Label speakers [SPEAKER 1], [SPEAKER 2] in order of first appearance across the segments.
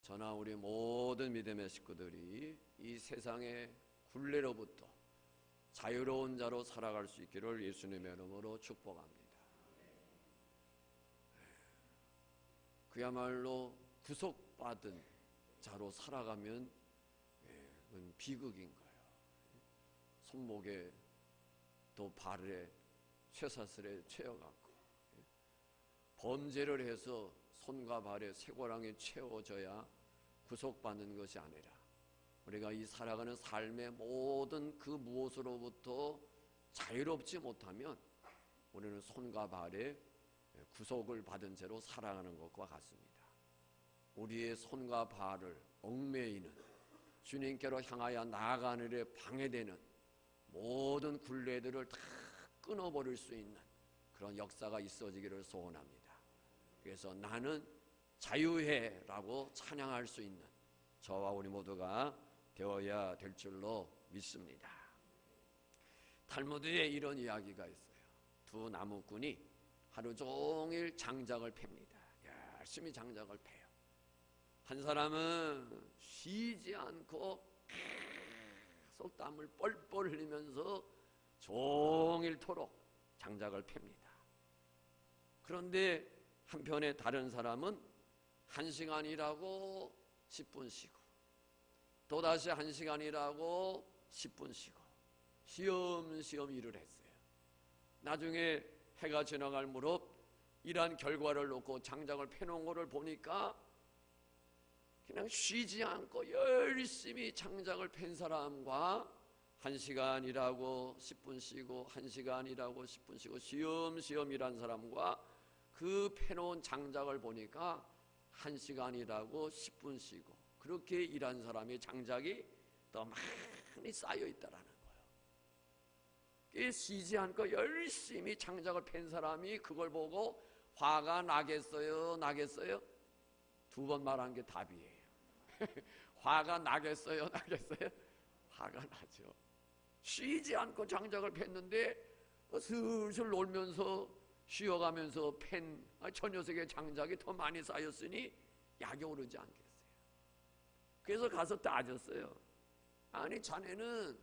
[SPEAKER 1] 저나 우리 모든 믿음의 식구들이 이 세상의 굴레로부터 자유로운 자로 살아갈 수 있기를 예수님의 이름으로 축복합니다. 그야말로 구속받은 자로 살아가면 그건 비극인 거예요. 손목에 또 발에 쇠사슬에 채워갖고 범죄를 해서 손과 발에 쇠고랑이 채워져야 구속받는 것이 아니라 우리가 이 살아가는 삶의 모든 그 무엇으로부터 자유롭지 못하면 우리는 손과 발에 구속을 받은 채로 살아가는 것과 같습니다. 우리의 손과 발을 얽매이는 주님께로 향하여 나아가는 일에 방해되는 모든 굴레들을 다 끊어버릴 수 있는 그런 역사가 있어지기를 소원합니다. 그래서 나는 자유해라고 찬양할 수 있는 저와 우리 모두가 되어야 될 줄로 믿습니다. 탈무드에 이런 이야기가 있어요. 두 나무꾼이 하루 종일 장작을 팹니다. 열심히 장작을 패요. 한 사람은 쉬지 않고 계속 땀을 뻘뻘 흘리면서 종일토록 장작을 팹니다. 그런데 한편에 다른 사람은 1시간 일하고 10분 쉬고 또다시 1시간 일하고 10분 쉬고 쉬엄쉬엄 일을 했어요. 나중에 해가 지나갈 무렵 일한 결과를 놓고 장작을 펴놓은 것을 보니까 그냥 쉬지 않고 열심히 장작을 팬 사람과 1시간 일하고 10분 쉬고 1시간 일하고 10분 쉬고 쉬엄쉬엄 일한 사람과 그 펴놓은 장작을 보니까 1시간 일하고 10분 쉬고 그렇게 일한 사람의 장작이 더 많이 쌓여 있다라는 거예요. 쉬지 않고 열심히 장작을 팬 사람이 그걸 보고 화가 나겠어요? 나겠어요? 두 번 말한 게 답이에요. 화가 나겠어요? 나겠어요? 화가 나죠. 쉬지 않고 장작을 폈는데 슬슬 놀면서 쉬어가면서 팬 저 녀석의 장작이 더 많이 쌓였으니 약이 오르지 않겠어요? 그래서 가서 따졌어요. 아니 자네는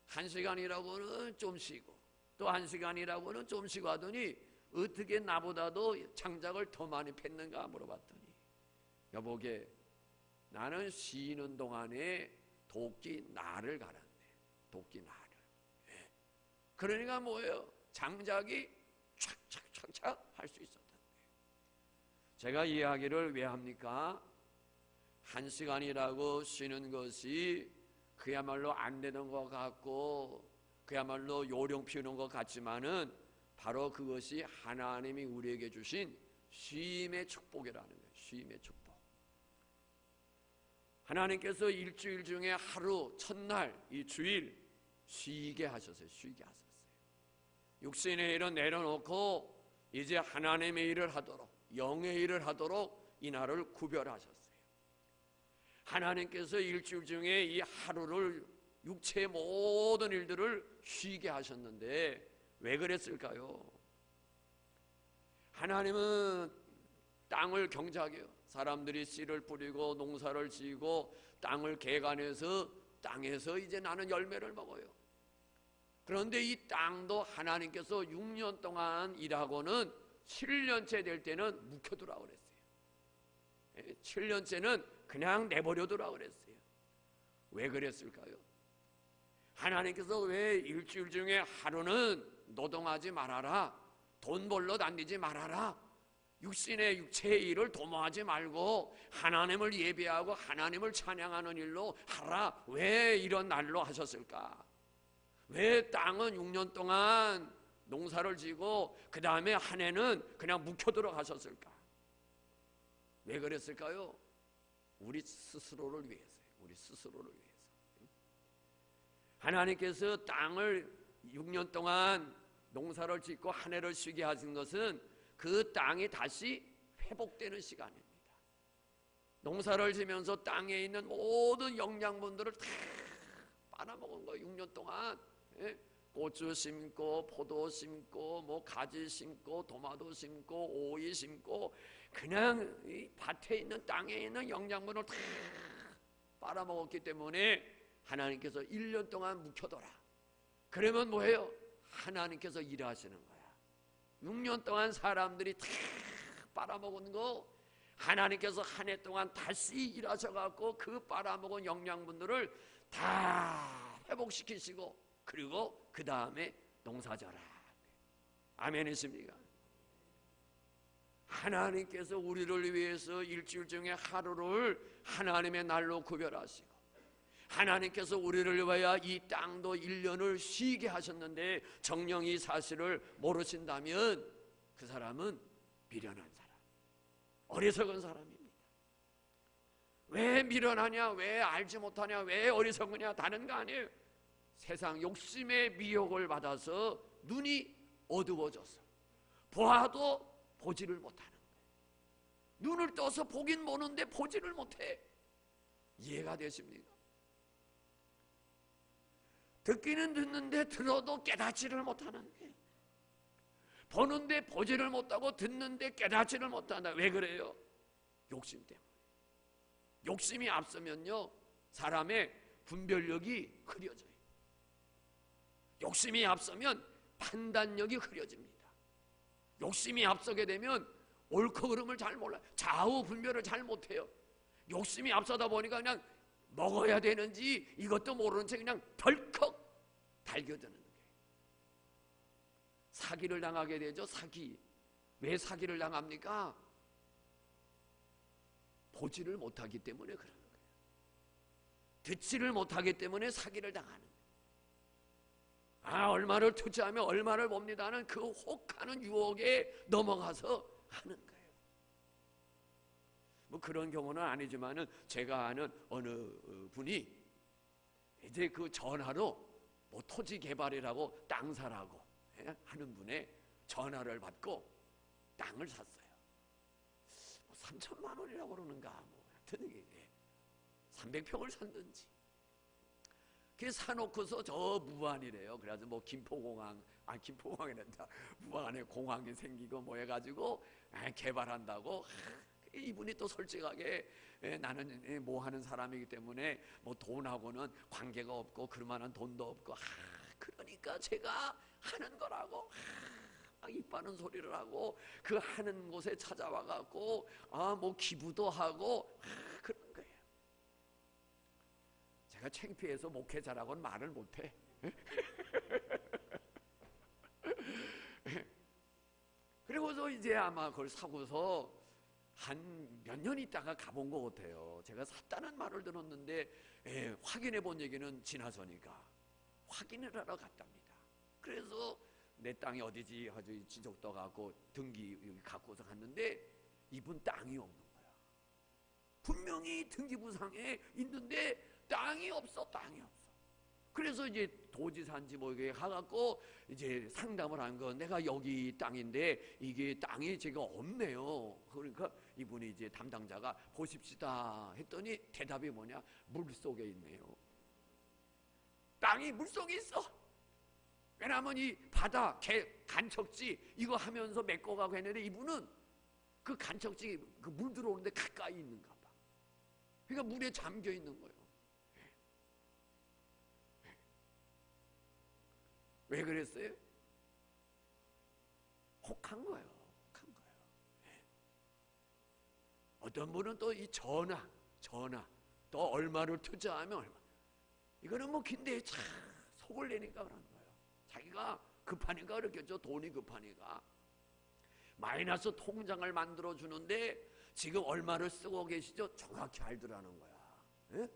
[SPEAKER 1] 1시간이라고는 좀 쉬고 또 1시간이라고는 좀 쉬고 하더니 어떻게 나보다도 장작을 더 많이 폈는가 물어봤더니 여보게 나는 쉬는 동안에 도끼 날을 갈았네. 도끼 날을. 그러니까 뭐예요? 장작이 착착착착 할 수 있었던 거예요. 제가 이 이야기를 왜 합니까? 1시간이라고 쉬는 것이 그야말로 안 되는 것 같고 그야말로 요령 피우는 것 같지만은 바로 그것이 하나님이 우리에게 주신 쉼의 축복이라는 거예요. 쉼의 축복. 하나님께서 일주일 중에 하루 첫날 이 주일 쉬게 하셨어요. 쉬게 하셨어요. 육신의 일은 내려놓고 이제 하나님의 일을 하도록 영의 일을 하도록 이 날을 구별하셨어요. 하나님께서 일주일 중에 이 하루를 육체의 모든 일들을 쉬게 하셨는데 왜 그랬을까요? 하나님은 땅을 경작해요. 사람들이 씨를 뿌리고 농사를 지고 땅을 개간해서 땅에서 이제 나는 열매를 먹어요. 그런데 이 땅도 하나님께서 6년 동안 일하고는 7년째 될 때는 묵혀두라고 그랬어요. 7년째는 그냥 내버려두라고 그랬어요. 왜 그랬을까요? 하나님께서 왜 일주일 중에 하루는 노동하지 말아라, 돈 벌러 다니지 말아라, 육체의 일을 도모하지 말고 하나님을 예배하고 하나님을 찬양하는 일로 하라, 왜 이런 날로 하셨을까? 왜 땅은 6년 동안 농사를 지고 그 다음에 한 해는 그냥 묵혀두러 가셨을까? 왜 그랬을까요? 우리 스스로를 위해서요. 우리 스스로를 위해서. 하나님께서 땅을 6년 동안 농사를 짓고 한 해를 쉬게 하신 것은 그 땅이 다시 회복되는 시간입니다. 농사를 지면서 땅에 있는 모든 영양분들을 다 빨아먹은 거예요. 6년 동안. 고추 심고 포도 심고 뭐 가지 심고 토마토 심고 오이 심고 그냥 이 밭에 있는 땅에 있는 영양분을 다 빨아먹었기 때문에 하나님께서 1년 동안 묵혀둬라. 그러면 뭐예요? 하나님께서 일하시는 거야. 6년 동안 사람들이 다 빨아먹은 거 하나님께서 한 해 동안 다시 일하셔갖고 그 빨아먹은 영양분들을 다 회복시키시고 그리고 그 다음에 농사져라. 아멘이십니까? 하나님께서 우리를 위해서 일주일 중에 하루를 하나님의 날로 구별하시고 하나님께서 우리를 위하여 이 땅도 1년을 쉬게 하셨는데 정녕 이 사실을 모르신다면 그 사람은 미련한 사람, 어리석은 사람입니다. 왜 미련하냐, 왜 알지 못하냐, 왜 어리석으냐, 다른 거 아니에요. 세상 욕심의 미혹을 받아서 눈이 어두워져서 보아도 보지를 못하는 거예요. 눈을 떠서 보긴 보는데 보지를 못해. 이해가 되십니까? 듣기는 듣는데 들어도 깨닫지를 못하는 거예요. 보는데 보지를 못하고 듣는데 깨닫지를 못한다. 왜 그래요? 욕심 때문에. 욕심이 앞서면요 사람의 분별력이 흐려져요. 욕심이 앞서면 판단력이 흐려집니다. 욕심이 앞서게 되면 옳고 그름을 잘 몰라요. 좌우 분별을 잘 못해요. 욕심이 앞서다 보니까 그냥 먹어야 되는지 이것도 모르는 채 그냥 덜컥 달겨드는 거예요. 사기를 당하게 되죠. 사기. 왜 사기를 당합니까? 보지를 못하기 때문에 그런 거예요. 듣지를 못하기 때문에 사기를 당하는 거예요. 얼마를 투자하면 얼마를 봅니다는 그 혹하는 유혹에 넘어가서 하는 거예요. 뭐 그런 경우는 아니지만은 제가 아는 어느 분이 이제 그 전화로 뭐 토지 개발이라고 땅 사라고 하는 분의 전화를 받고 땅을 샀어요. 뭐 3천만 원이라고 그러는가 뭐 하여튼 이게 300평을 샀는지. 그 사놓고서 저 무안이래요. 그래서 뭐 김포공항, 김포공항이란다. 무안에 공항이 생기고 뭐 해가지고 개발한다고. 이분이 또 솔직하게 나는 뭐 하는 사람이기 때문에 뭐 돈하고는 관계가 없고 그럴만한 돈도 없고 그러니까 제가 하는 거라고 입 바는 소리를 하고 그 하는 곳에 찾아와 갖고 뭐 기부도 하고 그런 거예요. 제가 창피해서 목회자라고는 말을 못해. 그리고서 이제 아마 그걸 사고서 한 몇 년 있다가 가본 것 같아요. 제가 샀다는 말을 들었는데 확인해 본 얘기는 지나서니까 확인을 하러 갔답니다. 그래서 내 땅이 어디지 아주 지적도 갖고 등기 갖고서 갔는데 이분 땅이 없는 거야. 분명히 등기부상에 있는데 땅이 없어. 그래서 이제 도지사인지 뭐 이게 가갖고 이제 상담을 한 거 내가 여기 땅인데 이게 땅이 제가 없네요. 그러니까 이분이 이제 담당자가 보십시다 했더니 대답이 뭐냐? 물속에 있네요. 땅이 물속에 있어. 왜냐하면 이 바다 간척지 이거 하면서 메꿔가고 했는데 이분은 그 간척지 그 물 들어오는데 가까이 있는가 봐. 그러니까 물에 잠겨 있는 거예요. 왜 그랬어요? 혹한 거예요. 어떤 분은 또 이 전화 또 얼마를 투자하면 얼마. 이거는 뭐 근데 참 속을 내니까 그러는 거예요. 자기가 급하니까 그렇겠죠. 돈이 급하니까. 마이너스 통장을 만들어 주는데 지금 얼마를 쓰고 계시죠? 정확히 알더라는 거야.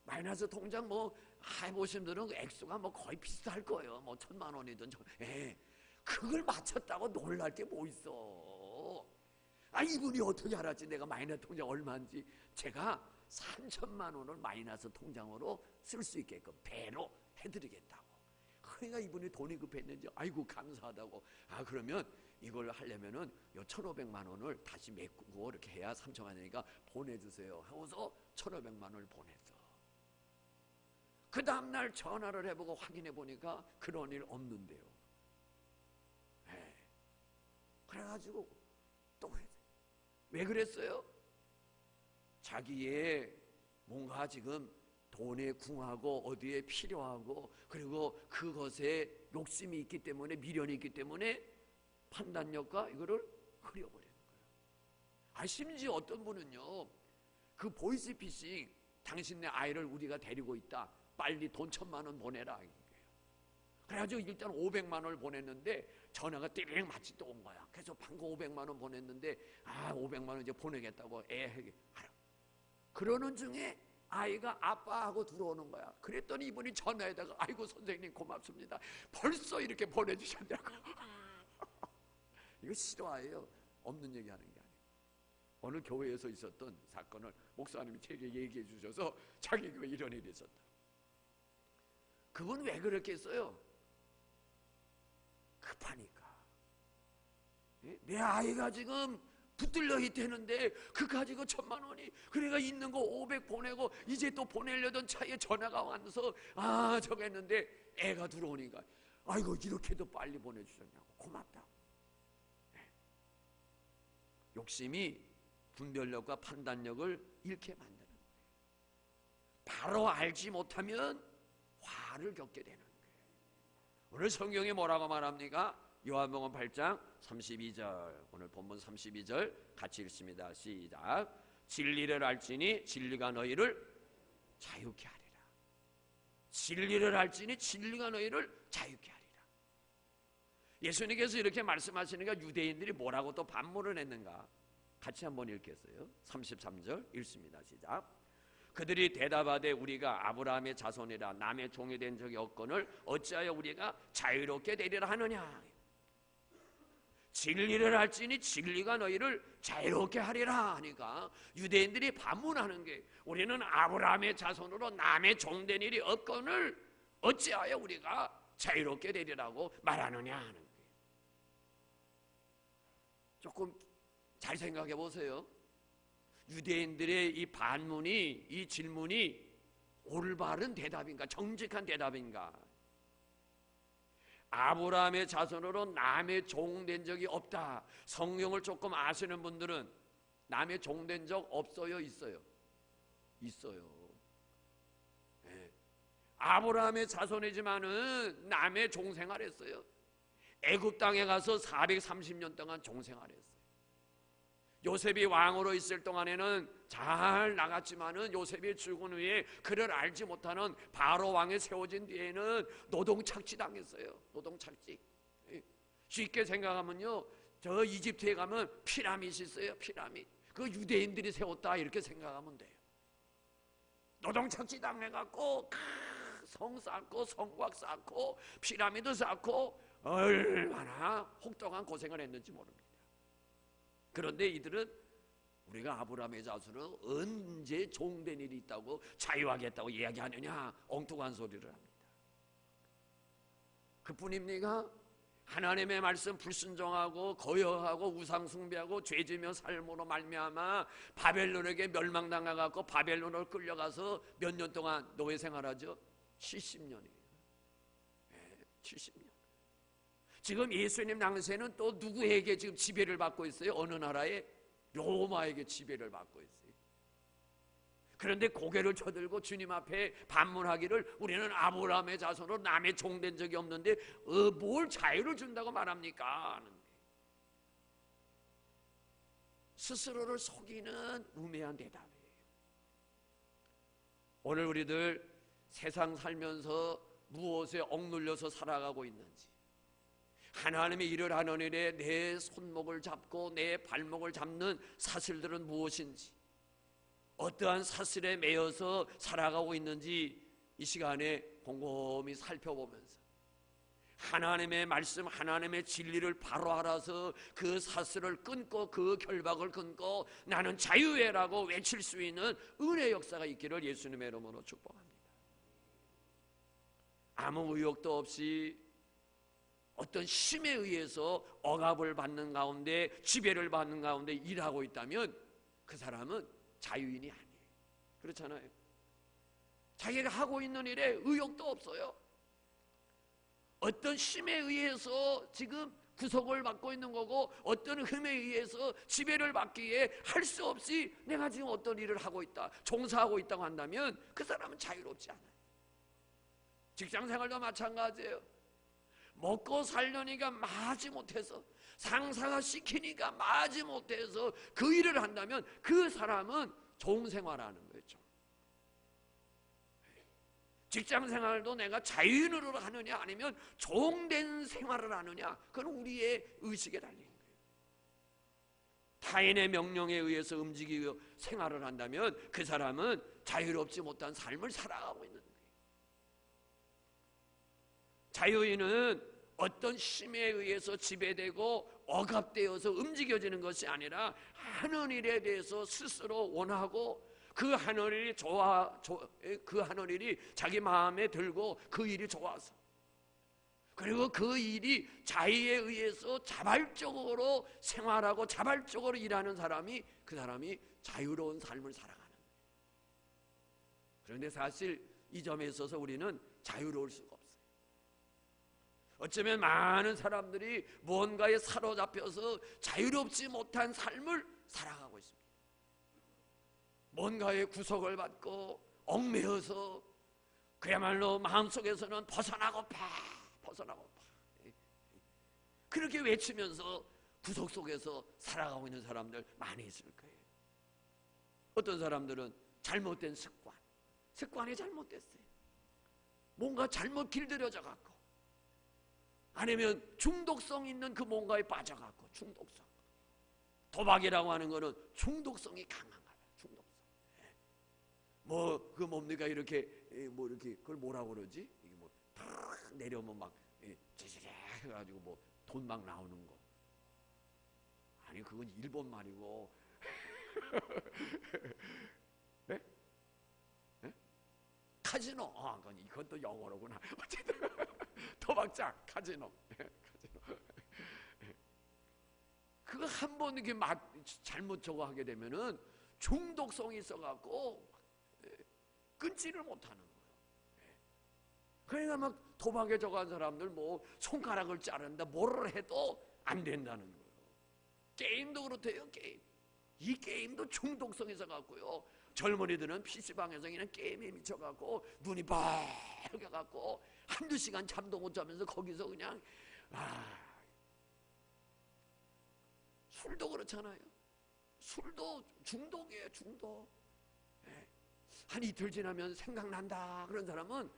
[SPEAKER 1] 마이너스 통장 뭐 해보신 분들은 액수가 뭐 거의 비슷할 거예요. 뭐 1,000만 원이든 그걸 맞췄다고 놀랄 게 뭐 있어. 이분이 어떻게 알았지 내가 마이너스 통장 얼마인지. 제가 3천만 원을 마이너스 통장으로 쓸 수 있게끔 배로 해드리겠다고. 그러니까 이분이 돈이 급했는지 아이고 감사하다고. 그러면 이걸 하려면은 요 1,500만 원을 다시 메꾸고 이렇게 해야 3천만 원이니까 보내주세요 하고서 1,500만 원을 보냈어. 그 다음날 전화를 해보고 확인해 보니까 그런 일 없는데요. 그래가지고 또 왜 그랬어요? 자기의 뭔가 지금 돈에 궁하고 어디에 필요하고 그리고 그것에 욕심이 있기 때문에 미련이 있기 때문에 판단력과 이거를 흐려버리는 거예요. 심지어 어떤 분은요, 그 보이스피싱, 당신네 아이를 우리가 데리고 있다, 빨리 돈 1,000만 원 보내라 이거예요. 그래가지고 일단 500만 원을 보냈는데 전화가 띠링 마치 또 온 거야. 그래서 방금 500만 원 보냈는데 500만 원 이제 보내겠다고 알아. 그러는 중에 아이가 아빠하고 들어오는 거야. 그랬더니 이분이 전화에다가 아이고 선생님 고맙습니다, 벌써 이렇게 보내주셨냐고. 이거 실화예요. 없는 얘기하는 게 아니에요. 어느 교회에서 있었던 사건을 목사님이 제게 얘기해 주셔서 자기 교회 이런 일이 있었다. 그분 왜 그렇게 했어요? 급하니까. 내 아이가 지금 붙들려 있다는데 그 가지고 1,000만 원이, 그래가 있는 거 500 보내고 이제 또 보내려던 차에 전화가 와서 저거 했는데 애가 들어오니까 아이고 이렇게도 빨리 보내주셨냐고, 고맙다. 욕심이 분별력과 판단력을 잃게 만드는 거예요. 바로 알지 못하면 화를 겪게 되는 거예요. 오늘 성경에 뭐라고 말합니까? 요한복음 8장 32절, 오늘 본문 32절 같이 읽습니다. 시작. 진리를 알지니 진리가 너희를 자유케 하리라. 진리를 알지니 진리가 너희를 자유케 하리라. 예수님께서 이렇게 말씀하시니까 유대인들이 뭐라고 또 반문을 했는가? 같이 한번 읽겠어요. 33절 읽습니다. 시작. 그들이 대답하되 우리가 아브라함의 자손이라 남의 종이 된 적이 없거늘 어찌하여 우리가 자유롭게 되리라 하느냐. 진리를 알지니 진리가 너희를 자유롭게 하리라 하니까 유대인들이 반문하는 게, 우리는 아브라함의 자손으로 남의 종된 일이 없거늘 어찌하여 우리가 자유롭게 되리라고 말하느냐 하는 거예요. 조금 잘 생각해 보세요. 유대인들의 이 반문이, 이 질문이 올바른 대답인가, 정직한 대답인가? 아브라함의 자손으로 남의 종 된 적이 없다. 성경을 조금 아시는 분들은 남의 종 된 적 없어요? 있어요? 있어요. 네. 아브라함의 자손이지만은 남의 종생활했어요. 애굽 땅에 가서 430년 동안 종생활했어요. 요셉이 왕으로 있을 동안에는 잘 나갔지만은 요셉이 죽은 후에 그를 알지 못하는 바로 왕에 세워진 뒤에는 노동착취 당했어요. 노동착취. 쉽게 생각하면요, 저 이집트에 가면 피라밋이 있어요. 피라밋. 그 유대인들이 세웠다 이렇게 생각하면 돼요. 노동착취 당해갖고 성 쌓고 성곽 쌓고 피라미드 쌓고 얼마나 혹독한 고생을 했는지 모릅니다. 그런데 이들은 우리가 아브라함의 자손은 언제 종된 일이 있다고 자유하겠다고 이야기하느냐, 엉뚱한 소리를 합니다. 그뿐입니까? 하나님의 말씀 불순종하고 거역하고 우상숭배하고 죄지며 삶으로 말미암아 바벨론에게 멸망당해갖고 바벨론으로 끌려가서 몇 년 동안 노예 생활하죠? 70년이에요. 네, 70년. 지금 예수님 당시에는 또 누구에게 지금 지배를 받고 있어요? 어느 나라에? 로마에게 지배를 받고 있어요. 그런데 고개를 쳐들고 주님 앞에 반문하기를 우리는 아브라함의 자손으로 남의 종된 적이 없는데 뭘 자유를 준다고 말합니까? 하는 거예요. 스스로를 속이는 우매한 대답이에요. 오늘 우리들 세상 살면서 무엇에 억눌려서 살아가고 있는지, 하나님의 일을 하는 일에 내 손목을 잡고 내 발목을 잡는 사슬들은 무엇인지, 어떠한 사슬에 매여서 살아가고 있는지 이 시간에 곰곰이 살펴보면서 하나님의 말씀, 하나님의 진리를 바로 알아서 그 사슬을 끊고 그 결박을 끊고 나는 자유해라고 외칠 수 있는 은혜의 역사가 있기를 예수님의 이름으로 축복합니다. 아무 의욕도 없이 어떤 힘에 의해서 억압을 받는 가운데, 지배를 받는 가운데 일하고 있다면 그 사람은 자유인이 아니에요. 그렇잖아요. 자기가 하고 있는 일에 의욕도 없어요. 어떤 힘에 의해서 지금 구속을 받고 있는 거고 어떤 흠에 의해서 지배를 받기에 할 수 없이 내가 지금 어떤 일을 하고 있다, 종사하고 있다고 한다면 그 사람은 자유롭지 않아요. 직장생활도 마찬가지예요. 먹고 살려니까 마지 못해서, 상사가 시키니까 마지 못해서 그 일을 한다면 그 사람은 종생활하는 거죠. 직장생활도 내가 자유인으로 하느냐 아니면 종된 생활을 하느냐, 그건 우리의 의식에 달린 거예요. 타인의 명령에 의해서 움직이고 생활을 한다면 그 사람은 자유롭지 못한 삶을 살아가고 있는 거예요. 자유인은 어떤 힘에 의해서 지배되고 억압되어서 움직여지는 것이 아니라 하는 일에 대해서 스스로 원하고 그 하는 일이 그 하는 일이 자기 마음에 들고 그 일이 좋아서, 그리고 그 일이 자의에 의해서 자발적으로 생활하고 자발적으로 일하는 사람이, 그 사람이 자유로운 삶을 살아가는 거예요. 그런데 사실 이 점에 있어서 우리는 자유로울 수가 없어요. 어쩌면 많은 사람들이 무언가에 사로잡혀서 자유롭지 못한 삶을 살아가고 있습니다. 뭔가에 구속을 받고 얽매여서 그야말로 마음속에서는 벗어나고 파 그렇게 외치면서 구속 속에서 살아가고 있는 사람들 많이 있을 거예요. 어떤 사람들은 잘못된 습관이 잘못됐어요. 뭔가 잘못 길들여져 갖고, 아니면 중독성 있는 그 뭔가에 빠져갖고, 중독성. 도박이라고 하는 거는 중독성이 강한 거예요. 중독성. 그 뭡니까? 이렇게 그걸 뭐라고 그러지? 이게 탁 내려오면 막 지지직 해가지고 돈 막 나오는 거. 아니 그건 일본 말이고. 네? 네? 카지노. 이건 또 영어로구나. 어쨌든 도박장, 카지노. 그거 한 번 이렇게 잘못 저거 하게 되면은 중독성이 있어갖고 끊지를 못하는 거예요. 그러니까 막 도박에 저간 사람들 손가락을 자른다, 뭐를 해도 안 된다는 거예요. 게임도 그렇대요. 이 게임도 중독성이 있어갖고요. 젊은이들은 PC방에서 그냥 게임에 미쳐갖고 눈이 빨개갖고 한두 시간 잠도 못 자면서 거기서 그냥 술도 그렇잖아요. 술도 중독이에요. 중독. 한 이틀 지나면 생각난다 그런 사람은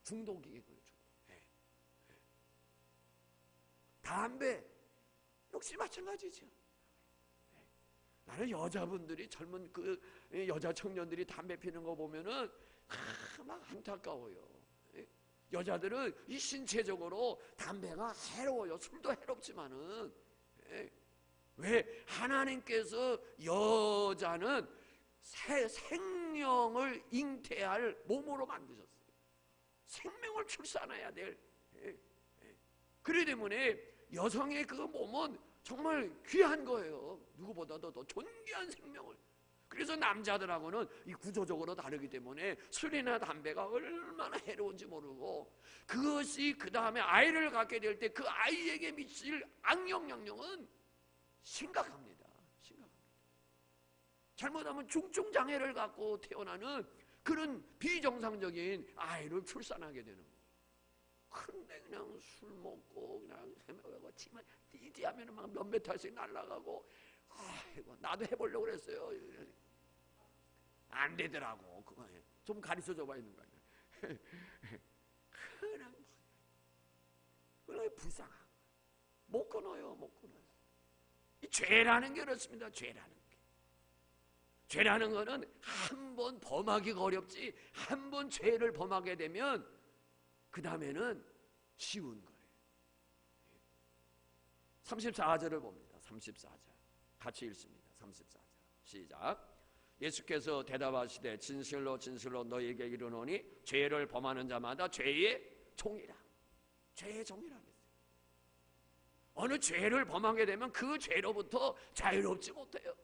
[SPEAKER 1] 중독이에요. 담배 역시 마찬가지죠. 나는 여자분들이, 젊은 그 여자 청년들이 담배 피는 거 보면은 막 안타까워요. 여자들은 이 신체적으로 담배가 해로워요. 술도 해롭지만은, 왜 하나님께서 여자는 생명을 잉태할 몸으로 만드셨어요. 생명을 출산해야 될. 그렇기 때문에 여성의 그 몸은 정말 귀한 거예요. 누구보다도 더 존귀한 생명을. 그래서 남자들하고는 이 구조적으로 다르기 때문에 술이나 담배가 얼마나 해로운지 모르고, 그것이 그 다음에 아이를 갖게 될 때 그 아이에게 미칠 악영향은 심각합니다. 잘못하면 중증장애를 갖고 태어나는 그런 비정상적인 아이를 출산하게 되는 거예요. 그런데 그냥 술 먹고 그냥 헤매고 치마 띠띠 하면 막 몇몇 탈씩 날아가고, 아이고 나도 해보려고 그랬어요. 안 되더라고. 그거 좀 가르쳐 줘봐 있는 거 아니야. 그냥 불쌍한 거예요. 못 끊어요. 이 죄라는 게 그렇습니다. 죄라는 거는 한 번 범하기가 어렵지, 한 번 죄를 범하게 되면 그 다음에는 쉬운 거예요. 34절을 봅니다. 34절 같이 읽습니다. 34절 시작. 예수께서 대답하시되 진실로 너희에게 이르노니 죄를 범하는 자마다 죄의 종이라. 죄의 종이라 그랬어요. 어느 죄를 범하게 되면 그 죄로부터 자유롭지 못해요.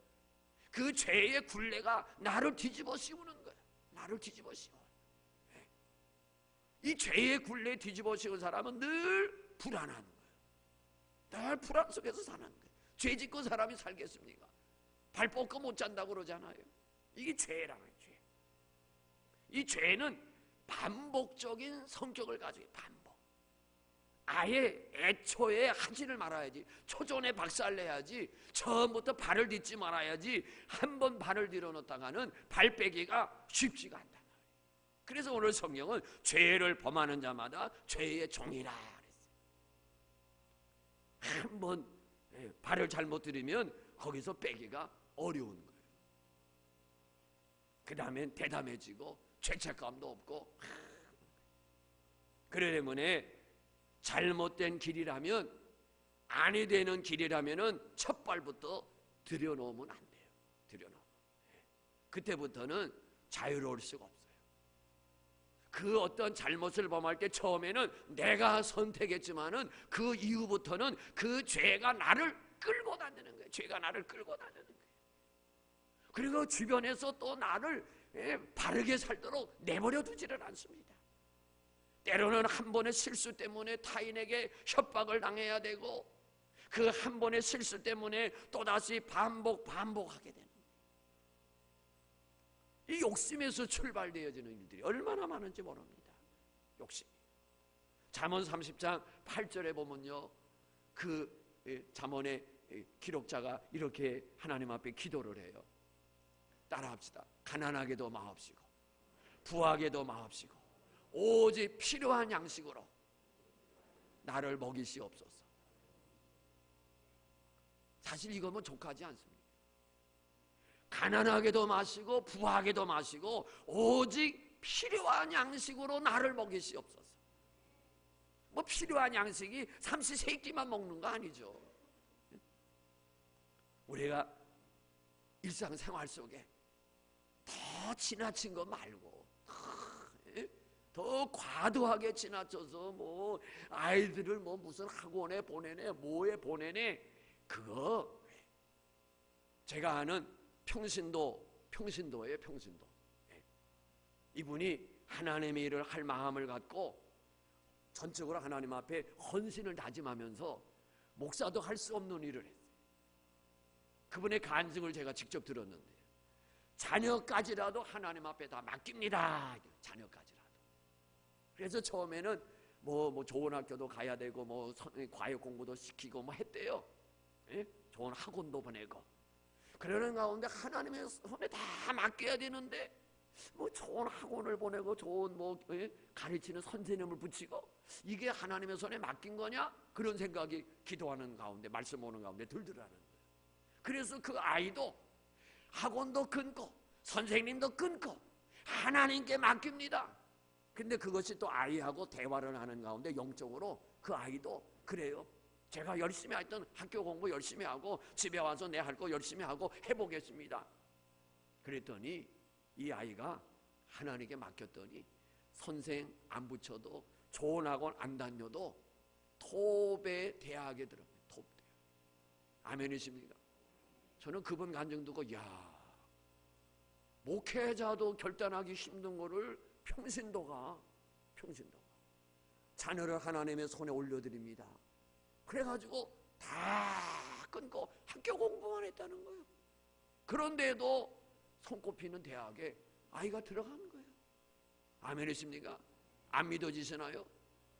[SPEAKER 1] 그 죄의 굴레가 나를 뒤집어 씌우는 거예요. 나를 뒤집어 씌워. 이 죄의 굴레에 뒤집어 씌운 사람은 늘 불안한 거예요. 늘 불안 속에서 사는 거예요. 죄 짓고 사람이 살겠습니까? 발 뻗고 못 잔다고 그러잖아요. 이게 죄라는 거예요. 죄. 이 죄는 반복적인 성격을 가지고 있어요. 반복. 아예 애초에 하지를 말아야지. 초전에 박살내야지. 처음부터 발을 딛지 말아야지. 한 번 발을 들여놓다가는 발 빼기가 쉽지가 않다. 그래서 오늘 성경은 죄를 범하는 자마다 죄의 종이라 그랬어요. 한 번 발을 잘못 들이면 거기서 빼기가 어려운 거예요. 그 다음엔 대담해지고 죄책감도 없고. 그래 때문에 잘못된 길이라면, 아니 되는 길이라면은 첫 발부터 들여놓으면 안 돼요. 들여놓으면. 그때부터는 자유로울 수가 없어요. 그 어떤 잘못을 범할 때 처음에는 내가 선택했지만은 그 이후부터는 그 죄가 나를 끌고 다니는 거예요. 죄가 나를 끌고 다니는 거예요. 그리고 주변에서 또 나를 바르게 살도록 내버려 두지를 않습니다. 때로는 한 번의 실수 때문에 타인에게 협박을 당해야 되고, 그 한 번의 실수 때문에 또다시 반복하게 되는 거예요. 이 욕심에서 출발되어지는 일들이 얼마나 많은지 모릅니다. 욕심. 잠언 30장 8절에 보면요, 그 잠언의 기록자가 이렇게 하나님 앞에 기도를 해요. 따라합시다. 가난하게도 마옵시고 부하게도 마옵시고 오직 필요한 양식으로 나를 먹이시옵소서. 사실 이거면 족하지 않습니다. 가난하게도 마시고 부하게도 마시고 오직 필요한 양식으로 나를 먹이시옵소서. 뭐 필요한 양식이 삼시세끼만 먹는 거 아니죠. 우리가 일상생활 속에 더 지나친 거 말고 더 과도하게 지나쳐서 뭐 아이들을 뭐 무슨 학원에 보내네 뭐에 보내네, 그거 제가 아는 평신도예요. 평신도. 이분이 하나님의 일을 할 마음을 갖고 전적으로 하나님 앞에 헌신을 다짐하면서 목사도 할 수 없는 일을 했어요. 그분의 간증을 제가 직접 들었는데, 자녀까지라도 하나님 앞에 다 맡깁니다. 자녀까지라도. 그래서 처음에는 뭐 좋은 학교도 가야 되고 뭐 과외 공부도 시키고 뭐 했대요. 예? 좋은 학원도 보내고. 그러는 가운데 하나님의 손에 다 맡겨야 되는데 뭐 좋은 학원을 보내고 좋은 뭐 가르치는 선생님을 붙이고 이게 하나님의 손에 맡긴 거냐? 그런 생각이 기도하는 가운데, 말씀 오는 가운데 들더라는 거예요. 그래서 그 아이도 학원도 끊고 선생님도 끊고 하나님께 맡깁니다. 근데 그것이 또 아이하고 대화를 하는 가운데 영적으로 그 아이도 그래요. 제가 열심히 했던 학교 공부 열심히 하고 집에 와서 내 할 거 열심히 하고 해보겠습니다. 그랬더니 이 아이가 하나님께 맡겼더니 선생 안 붙여도 좋은 학원 안 다녀도 톱의 대학에 들어가요. 톱대학. 아멘이십니까? 저는 그분 간증 듣고 야, 목회자도 결단하기 힘든 거를 평신도가 자녀를 하나님의 손에 올려드립니다. 그래가지고 다 끊고 학교 공부만 했다는 거예요. 그런데도 손꼽히는 대학에 아이가 들어가는 거예요. 아멘이십니까? 안 믿어지시나요?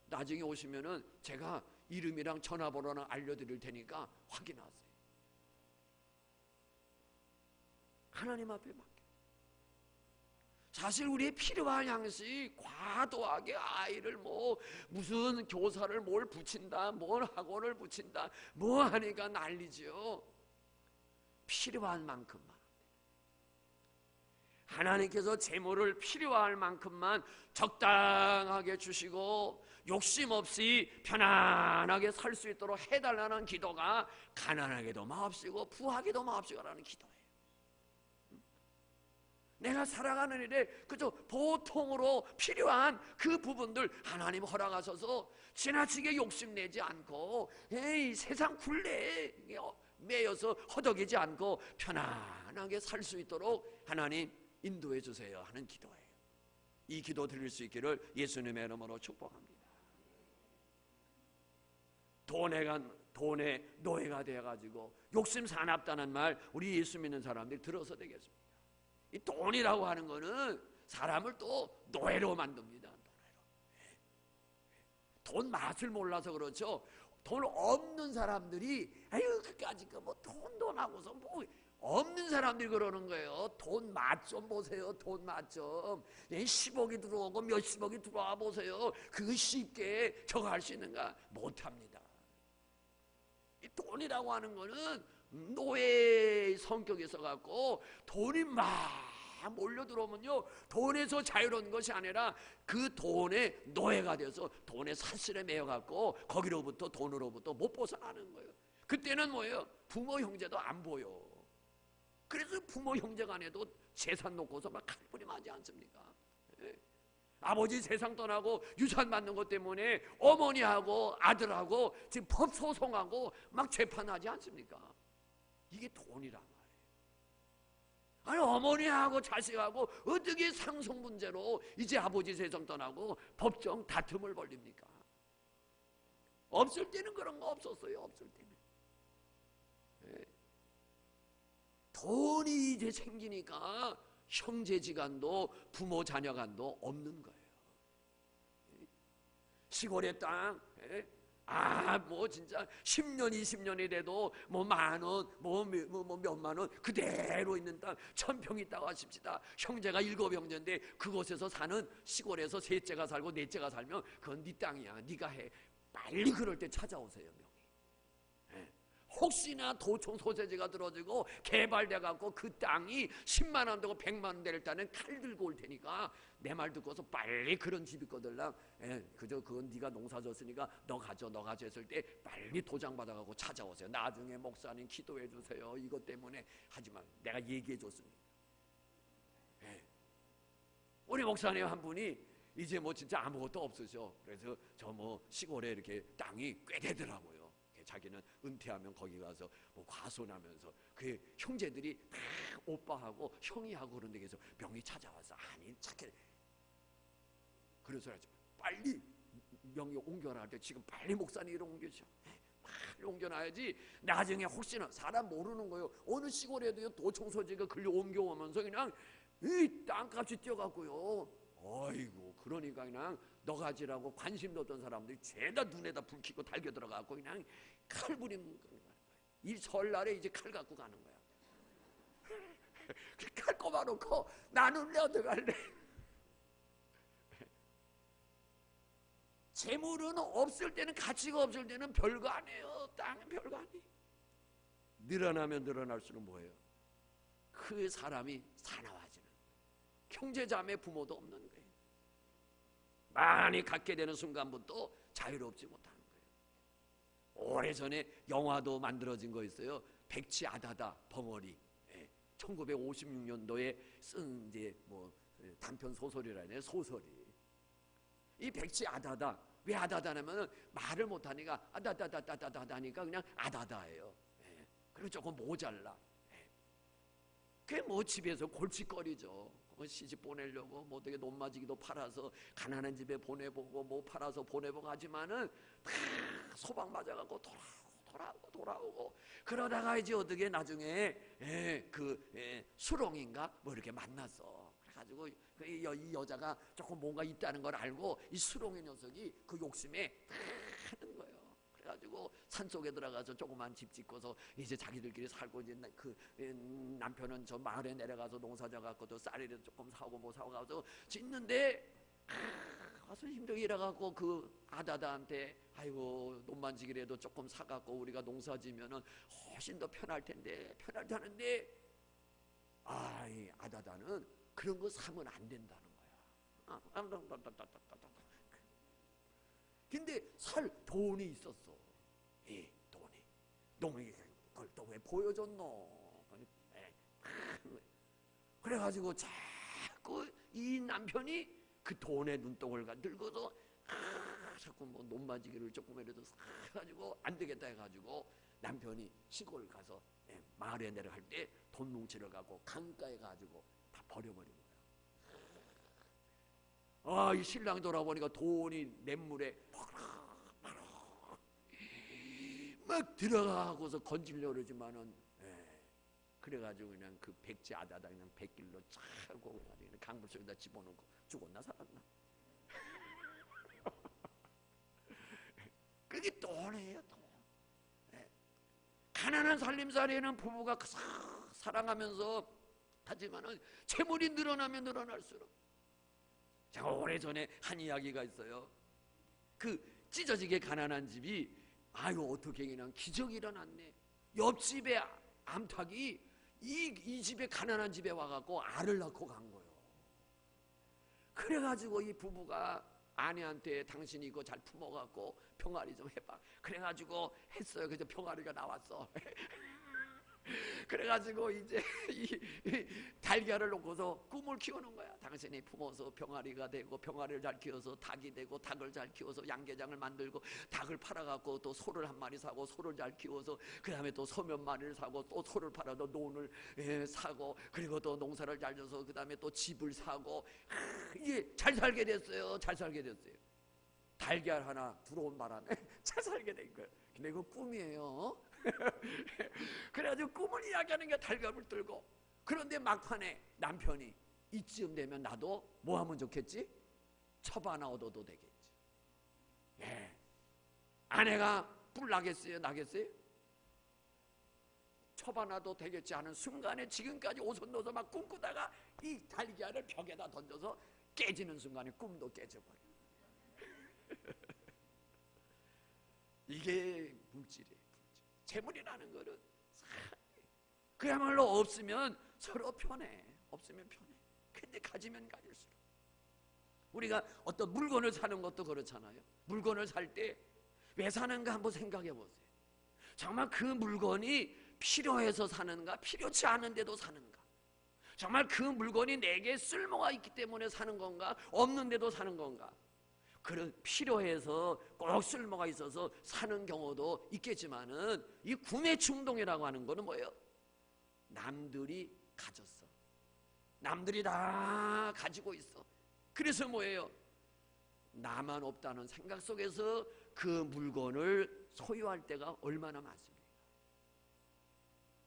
[SPEAKER 1] 나중에 오시면은 제가 이름이랑 전화번호랑 알려드릴 테니까 확인하세요. 하나님 앞에 맡겨. 사실 우리의 필요한 양식 과도하게 아이를 뭐 무슨 교사를 뭘 붙인다, 뭘 학원을 붙인다, 뭐 하니까 난리죠. 필요한 만큼만. 하나님께서 재물을 필요할 만큼만 적당하게 주시고 욕심 없이 편안하게 살 수 있도록 해달라는 기도가 가난하게도 마옵시고 부하게도 마옵시고라는 기도예요. 내가 살아가는 일에 그저 보통으로 필요한 그 부분들 하나님 허락하셔서 지나치게 욕심내지 않고 에이 세상 굴레에 매여서 허덕이지 않고 편안하게 살 수 있도록 하나님 인도해 주세요 하는 기도예요. 이 기도 드릴 수 있기를 예수님의 이름으로 축복합니다. 돈에 돈의 노예가 되어가지고 욕심 사납다는 말 우리 예수 믿는 사람들이 들어서 되겠습니까? 이 돈이라고 하는 거는 사람을 또 노예로 만듭니다. 돈 맛을 몰라서 그렇죠. 돈 없는 사람들이 아유 그까짓 거 뭐 돈도 나고서 뭐 없는 사람들이 그러는 거예요. 돈 맛 좀 보세요. 돈 맛 좀 10억이 들어오고 몇십억이 들어와 보세요. 그거 쉽게 저거 할 수 있는가? 못합니다. 이 돈이라고 하는 거는 노예의 성격이 있어갖고 돈이 막 몰려 들어오면요 돈에서 자유로운 것이 아니라 그 돈의 노예가 돼서 돈의 사슬에 매여갖고 거기로부터 돈으로부터 못 벗어나는 거예요. 그때는 뭐예요? 부모 형제도 안 보여. 그래서 부모 형제 간에도 재산 놓고서 막 칼부림하지 않습니까? 예. 아버지 세상 떠나고 유산 받는 것 때문에 어머니하고 아들하고 지금 법 소송하고 막 재판하지 않습니까? 이게 돈이란 말이에요. 아니 어머니하고 자식하고 어떻게 상속 문제로 이제 아버지 세상 떠나고 법정 다툼을 벌립니까? 없을 때는 그런 거 없었어요. 없을 때는. 예. 돈이 이제 생기니까 형제지간도 부모 자녀간도 없는 거예요. 시골의 땅, 뭐 진짜 10년 20년이 돼도 뭐 만원 뭐 몇만 원 그대로 있는 땅 1000평 있다고 하십시다. 형제가 7형제인데 그곳에서 사는 시골에서 셋째가 살고 넷째가 살면 그건 네 땅이야. 네가 해. 빨리 그럴 때 찾아오세요. 혹시나 도청 소재지가 들어지고 개발돼갖고 그 땅이 10만 원 되고 100만 원 될 때는 칼 들고 올 테니까 내 말 듣고서 빨리 그런 집 있거들랑 그저 그건 네가 농사 졌으니까 너 가져 했을 때 빨리 도장 받아가고 찾아오세요. 나중에 목사님 기도해 주세요. 이것 때문에 하지만 내가 얘기해 줬습니다. 우리 목사님 한 분이 이제 뭐 진짜 아무것도 없으셔. 그래서 저 뭐 시골에 이렇게 땅이 꽤 되더라고요. 자기는 은퇴하면 거기 가서 뭐 과손하면서 그 형제들이 다 오빠하고 형이하고 그런 데에서 명의 찾아와서 아니 착해. 그래서 빨리 명의 옮겨라 할 때 지금 빨리 목사님으로 옮겨줘. 빨리 옮겨놔야지 나중에 혹시나 사람 모르는 거예요. 어느 시골에도요 도청소지가 글로 옮겨오면서 그냥 이 땅값이 뛰어갖고요. 어이구 그러니까 그냥 너 가지라고 관심도 없던 사람들이 죄다 눈에다 불 켜고 달겨 들어가고 그냥 칼부림 가는 거야. 이 설날에 이제 칼 갖고 가는 거야. 칼 꼽아놓고 나는 어떡할래? 재물은 없을 때는 가치가 없을 때는 별거 아니에요. 땅은 별거 아니에요. 늘어나면 늘어날수록 뭐예요? 그 사람이 사나워지는 거예요. 형제자매 부모도 없는 거예요. 많이 갖게 되는 순간부터 자유롭지 못하는 거예요. 오래전에 영화도 만들어진 거 있어요. 백치 아다다 벙어리. 1956년도에 쓴 이제 뭐 단편 소설이라네. 소설이. 이 백치 아다다 왜 아다다냐면 말을 못하니까 아다다다다다다 하니까 그냥 아다다예요. 그리고 조금 모자라. 그게 뭐 집에서 골칫거리죠. 시집 보내려고 뭐 어떻게 논마지기도 팔아서 가난한 집에 보내보고 뭐 팔아서 보내보고 하지만은 다 소방 맞아갖고 돌아오고 그러다가 이제 어떻게 나중에 수롱인가 뭐 이렇게 만났어. 그래가지고 이 여자가 조금 뭔가 있다는 걸 알고 이 수롱의 녀석이 그 욕심에 다 하는 거예요. 그래가지고 산속에 들어가서 조그만 집 짓고서 이제 자기들끼리 살고 이제 그 남편은 저 마을에 내려가서 농사져 갖고 또 쌀이라도 조금 사오고 뭐 사고 가서 짓는데 와서 힘들게 일해갖고 그 아다다한테 아이고 논만지기라도 조금 사갖고 우리가 농사 지면은 훨씬 더 편할 텐데 편하다는데 이 아다다는 그런 거 사면 안 된다는 거야. 근데 살 돈이 있었어. 돈이 그걸 또 왜 보여줬노? 그래가지고 자꾸 이 남편이 그 돈의 눈독을 들고서 자꾸 뭐 논마지기를 조금이라도 사가지고 안 되겠다 해가지고 남편이 시골 가서 마을에 내려갈 때 돈 뭉치러 가고 강가에 가지고 다 버려버린 거야. 이 신랑이 돌아보니까 돈이 냇물에 막 들어가고서 건지려고 그러지만은, 그래가지고 그냥 그 백지 아다다 그냥 백길로 차고 그냥 강물 속에다 집어넣고 죽었나 살았나? 그게 또래예요, 또. 가난한 살림살이에는 부부가 사랑하면서 하지만은 재물이 늘어나면 늘어날수록, 제가 오래전에 한 이야기가 있어요. 그 찢어지게 가난한 집이, 아유 어떻게 그냥 기적이 일어났네. 옆집에 암탉이 이 집에, 가난한 집에 와갖고 알을 낳고 간 거예요. 그래가지고 이 부부가 아내한테 당신이 이거 잘 품어갖고 병아리 좀 해봐. 그래가지고 했어요. 그래서 병아리가 나왔어. 그래가지고 이제 이 달걀을 놓고서 꿈을 키우는 거야. 당신이 품어서 병아리가 되고, 병아리를 잘 키워서 닭이 되고, 닭을 잘 키워서 양계장을 만들고, 닭을 팔아갖고 또 소를 한 마리 사고, 소를 잘 키워서 그 다음에 또 소 몇 마리를 사고, 또 소를 팔아서 논을 사고, 그리고 또 농사를 잘 져서 그 다음에 또 집을 사고, 이게 잘 살게 됐어요. 잘 살게 됐어요. 달걀 하나 들어온 바람에 잘 살게 된 거예요. 근데 이거 꿈이에요. 그래가지고 꿈을 이야기하는 게 달걀을 들고, 그런데 막판에 남편이 이쯤 되면 나도 뭐 하면 좋겠지? 첩 하나 얻어도 되겠지. 아내가 뿔 나겠어요? 나겠어요? 첩 하나도 되겠지 하는 순간에 지금까지 오손 넣어서 막 꿈꾸다가 이 달걀을 벽에다 던져서 깨지는 순간에 꿈도 깨져버려요. 이게 물질이에요. 재물이라는 거는 그야말로 없으면 서로 편해. 없으면 편해. 근데 가지면 가질수록, 우리가 어떤 물건을 사는 것도 그렇잖아요. 물건을 살 때 왜 사는가 한번 생각해 보세요. 정말 그 물건이 필요해서 사는가, 필요치 않은데도 사는가, 정말 그 물건이 내게 쓸모가 있기 때문에 사는 건가, 없는데도 사는 건가. 그런 필요해서 꼭 쓸모가 있어서 사는 경우도 있겠지만은, 이 구매 충동이라고 하는 거는 뭐예요? 남들이 가졌어. 남들이 다 가지고 있어. 그래서 뭐예요? 나만 없다는 생각 속에서 그 물건을 소유할 때가 얼마나 많습니까?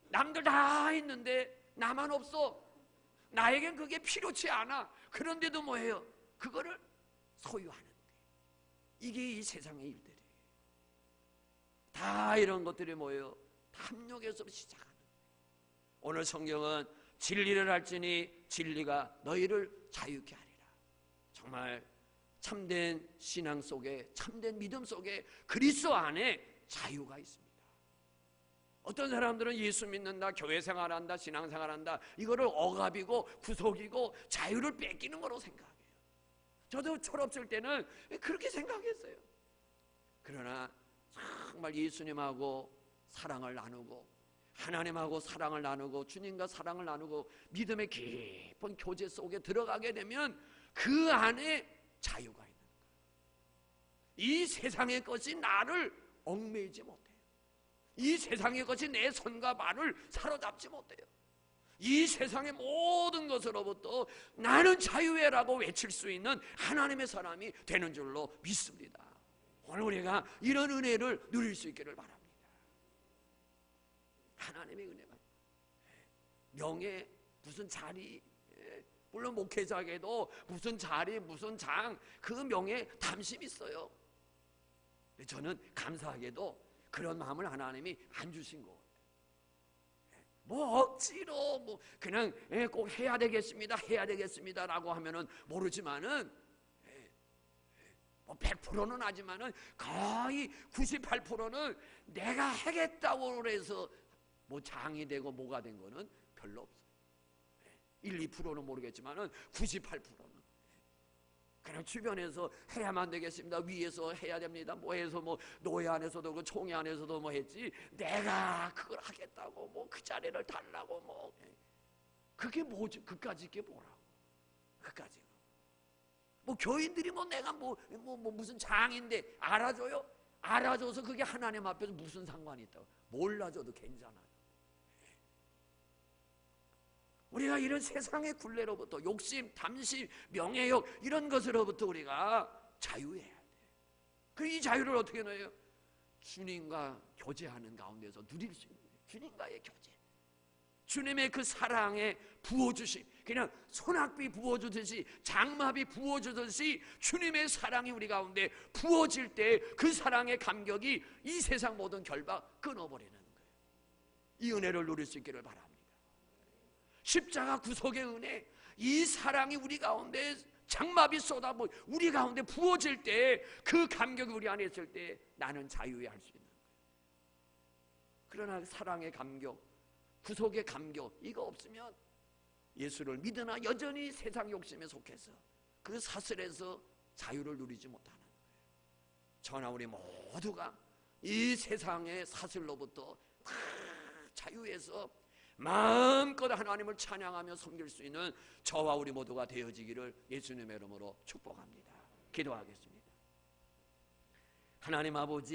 [SPEAKER 1] 남들 다 있는데 나만 없어. 나에겐 그게 필요치 않아. 그런데도 뭐예요? 그거를 소유하는. 이게 이 세상의 일들이에요. 다 이런 것들이 뭐예요? 탐욕에서 시작하는 거예요. 오늘 성경은 진리를 알지니 진리가 너희를 자유케 하리라. 정말 참된 신앙 속에, 참된 믿음 속에 그리스도 안에 자유가 있습니다. 어떤 사람들은 예수 믿는다, 교회 생활한다, 신앙생활한다, 이거를 억압이고 구속이고 자유를 뺏기는 거로 생각해요. 저도 철없을 때는 그렇게 생각했어요. 그러나 정말 예수님하고 사랑을 나누고, 하나님하고 사랑을 나누고, 주님과 사랑을 나누고, 믿음의 깊은 교제 속에 들어가게 되면 그 안에 자유가 있는 거예요. 이 세상의 것이 나를 얽매이지 못해요. 이 세상의 것이 내 손과 발을 사로잡지 못해요. 이 세상의 모든 것으로부터 나는 자유해라고 외칠 수 있는 하나님의 사람이 되는 줄로 믿습니다. 오늘 우리가 이런 은혜를 누릴 수 있기를 바랍니다. 하나님의 은혜가, 명예, 무슨 자리, 물론 목회자에게도 무슨 자리, 무슨 장, 그 명예 탐심이 있어요. 저는 감사하게도 그런 마음을 하나님이 안 주신 것 같아요. 뭐 억지로 뭐 그냥 꼭 해야 되겠습니다, 해야 되겠습니다라고 하면은 모르지만은 뭐 100%는 하지만은 거의 98%는 내가 하겠다고 해서 뭐 장이 되고 뭐가 된 거는 별로 없어요. 1, 2%는 모르겠지만은 98%는 그냥 주변에서 해야만 되겠습니다, 위에서 해야 됩니다, 뭐 해서 뭐 노예 안에서도 그 총회 안에서도 뭐 했지, 내가 그걸 하겠다고 뭐 그 자리를 달라고 뭐 그게 뭐지? 그까짓 게 뭐라고? 그까짓 뭐 교인들이 뭐 내가 뭐 무슨 장인데 알아줘요? 알아줘서 그게 하나님 앞에서 무슨 상관이 있다고? 몰라줘도 괜찮아요. 우리가 이런 세상의 굴레로부터, 욕심, 탐심, 명예욕 이런 것으로부터 우리가 자유해야 돼. 그 이 자유를 어떻게 넣어요? 주님과 교제하는 가운데서 누릴 수 있는 거예요. 주님과의 교제, 주님의 그 사랑에 부어주심, 그냥 소낙비 부어주듯이, 장마비 부어주듯이 주님의 사랑이 우리 가운데 부어질 때 그 사랑의 감격이 이 세상 모든 결박 끊어버리는 거예요. 이 은혜를 누릴 수 있기를 바랍니다. 십자가 구속의 은혜, 이 사랑이 우리 가운데 장마비 쏟아부 우리 가운데 부어질 때 그 감격이 우리 안에 있을 때 나는 자유해 할 수 있는 거예요. 그러나 사랑의 감격, 구속의 감격, 이거 없으면 예수를 믿으나 여전히 세상 욕심에 속해서 그 사슬에서 자유를 누리지 못하는 거예요. 저나 우리 모두가 이 세상의 사슬로부터 다 자유해서 마음껏 하나님을 찬양하며 섬길 수 있는 저와 우리 모두가 되어지기를 예수님의 이름으로 축복합니다. 기도하겠습니다. 하나님 아버지,